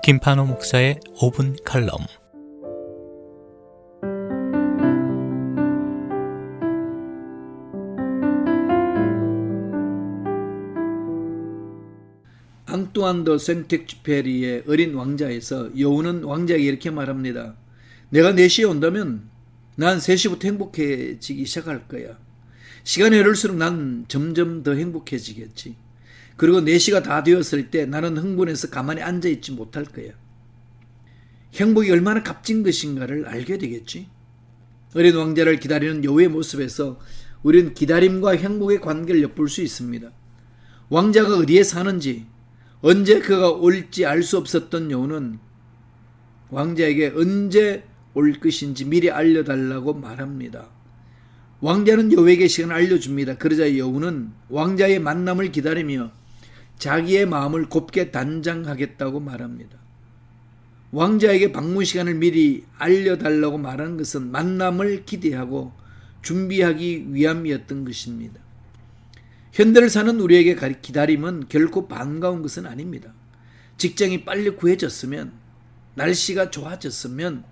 김판호 목사의 5분 칼럼. 앙뚜안 더 생텍쥐페리의 어린 왕자에서 여우는 왕자에게 이렇게 말합니다. 내가 4시에 온다면 난 3시부터 행복해지기 시작할 거야. 시간이 흐를수록 난 점점 더 행복해지겠지. 그리고 4시가 다 되었을 때 나는 흥분해서 가만히 앉아있지 못할 거야. 행복이 얼마나 값진 것인가를 알게 되겠지. 어린 왕자를 기다리는 여우의 모습에서 우리는 기다림과 행복의 관계를 엿볼 수 있습니다. 왕자가 어디에 사는지, 언제 그가 올지 알 수 없었던 여우는 왕자에게 언제 올 것인지 미리 알려달라고 말합니다. 왕자는 여우에게 시간을 알려줍니다. 그러자 여우는 왕자의 만남을 기다리며 자기의 마음을 곱게 단장하겠다고 말합니다. 왕자에게 방문 시간을 미리 알려달라고 말하는 것은 만남을 기대하고 준비하기 위함이었던 것입니다. 현대를 사는 우리에게 기다림은 결코 반가운 것은 아닙니다. 직장이 빨리 구해졌으면, 날씨가 좋아졌으면,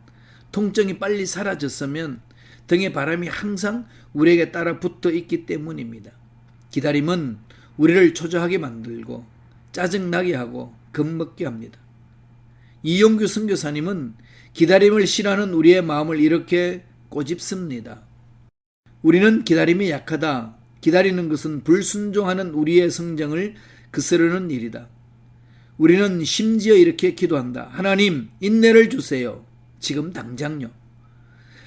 통증이 빨리 사라졌으면 등의 바람이 항상 우리에게 따라 붙어 있기 때문입니다. 기다림은 우리를 초조하게 만들고 짜증나게 하고 겁먹게 합니다. 이용규 선교사님은 기다림을 싫어하는 우리의 마음을 이렇게 꼬집습니다. 우리는 기다림이 약하다. 기다리는 것은 불순종하는 우리의 성정을 거스르는 일이다. 우리는 심지어 이렇게 기도한다. 하나님, 인내를 주세요. 지금 당장요.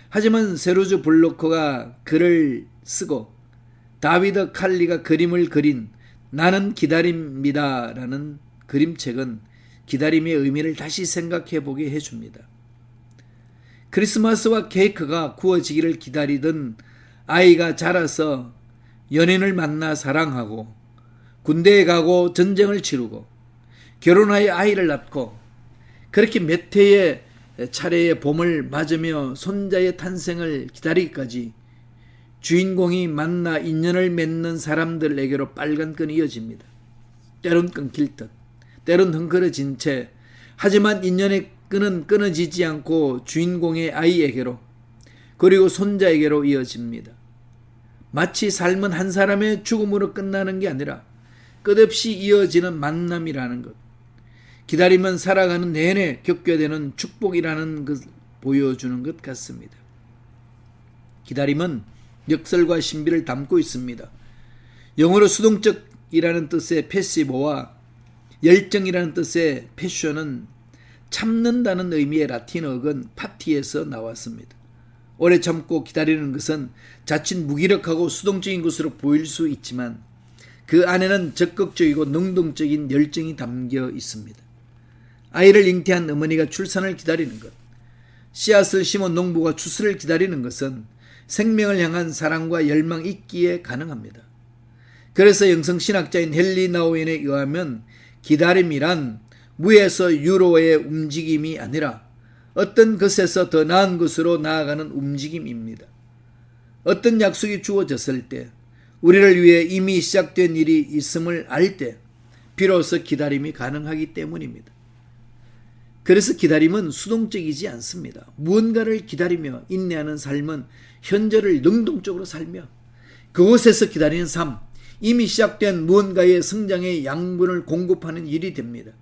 하지만 세루즈 블로커가 글을 쓰고 다비드 칼리가 그림을 그린 나는 기다립니다 라는 그림책은 기다림의 의미를 다시 생각해 보게 해줍니다. 크리스마스와 케이크가 구워지기를 기다리던 아이가 자라서 연인을 만나 사랑하고 군대에 가고 전쟁을 치르고 결혼하여 아이를 낳고 그렇게 몇 해의 차례의 봄을 맞으며 손자의 탄생을 기다리기까지 주인공이 만나 인연을 맺는 사람들에게로 빨간 끈이 이어집니다. 때론 끊길 듯, 때론 헝클어진 채, 하지만 인연의 끈은 끊어지지 않고 주인공의 아이에게로 그리고 손자에게로 이어집니다. 마치 삶은 한 사람의 죽음으로 끝나는 게 아니라 끝없이 이어지는 만남이라는 것. 기다림은 살아가는 내내 겪게 되는 축복이라는 것을 보여주는 것 같습니다. 기다림은 역설과 신비를 담고 있습니다. 영어로 수동적이라는 뜻의 패시브와 열정이라는 뜻의 패션은 참는다는 의미의 라틴어 어근 파티에서 나왔습니다. 오래 참고 기다리는 것은 자칫 무기력하고 수동적인 것으로 보일 수 있지만 그 안에는 적극적이고 능동적인 열정이 담겨 있습니다. 아이를 잉태한 어머니가 출산을 기다리는 것, 씨앗을 심은 농부가 추수를 기다리는 것은 생명을 향한 사랑과 열망이 있기에 가능합니다. 그래서 영성신학자인 헨리 나우엔에 의하면 기다림이란 무에서 유로의 움직임이 아니라 어떤 것에서 더 나은 것으로 나아가는 움직임입니다. 어떤 약속이 주어졌을 때, 우리를 위해 이미 시작된 일이 있음을 알 때 비로소 기다림이 가능하기 때문입니다. 그래서 기다림은 수동적이지 않습니다. 무언가를 기다리며 인내하는 삶은 현재를 능동적으로 살며 그곳에서 기다리는 삶, 이미 시작된 무언가의 성장의 양분을 공급하는 일이 됩니다.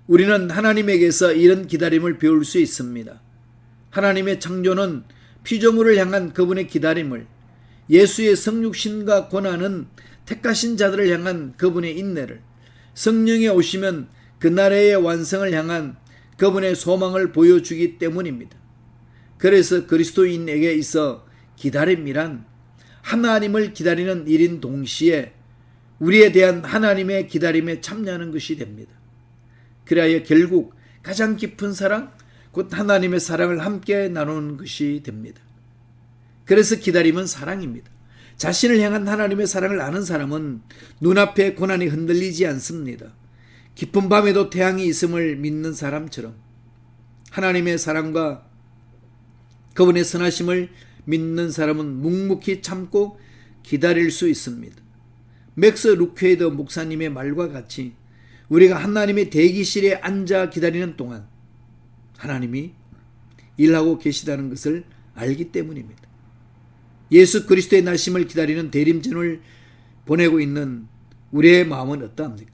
우리는 하나님에게서 이런 기다림을 배울 수 있습니다. 하나님의 창조는 피조물을 향한 그분의 기다림을, 예수의 성육신과 고난은 택하신 자들을 향한 그분의 인내를, 성령이 오시면 그 나라의 완성을 향한 그분의 소망을 보여주기 때문입니다. 그래서 그리스도인에게 있어 기다림이란 하나님을 기다리는 일인 동시에 우리에 대한 하나님의 기다림에 참여하는 것이 됩니다. 그래야 결국 가장 깊은 사랑, 곧 하나님의 사랑을 함께 나누는 것이 됩니다. 그래서 기다림은 사랑입니다. 자신을 향한 하나님의 사랑을 아는 사람은 눈앞의 고난이 흔들리지 않습니다. 깊은 밤에도 태양이 있음을 믿는 사람처럼 하나님의 사랑과 그분의 선하심을 믿는 사람은 묵묵히 참고 기다릴 수 있습니다. 맥스 루케이더 목사님의 말과 같이 우리가 하나님의 대기실에 앉아 기다리는 동안 하나님이 일하고 계시다는 것을 알기 때문입니다. 예수 그리스도의 나심을 기다리는 대림전을 보내고 있는 우리의 마음은 어떠합니까?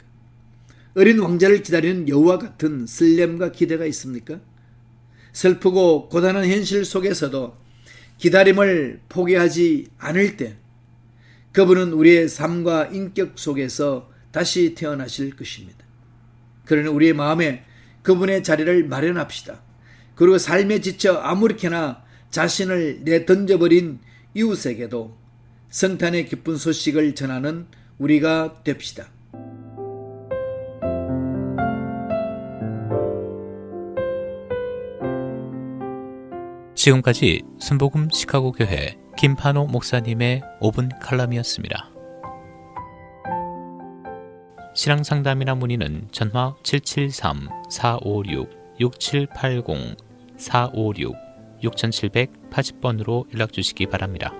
어린 왕자를 기다리는 여우와 같은 설렘과 기대가 있습니까? 슬프고 고단한 현실 속에서도 기다림을 포기하지 않을 때 그분은 우리의 삶과 인격 속에서 다시 태어나실 것입니다. 그러나 우리의 마음에 그분의 자리를 마련합시다. 그리고 삶에 지쳐 아무렇게나 자신을 내던져버린 이웃에게도 성탄의 기쁜 소식을 전하는 우리가 됩시다. 지금까지 순복음 시카고 교회 김판호 목사님의 5분 칼럼이었습니다. 신앙 상담이나 문의는 전화 773-456-6780 456-6780번으로 연락 주시기 바랍니다.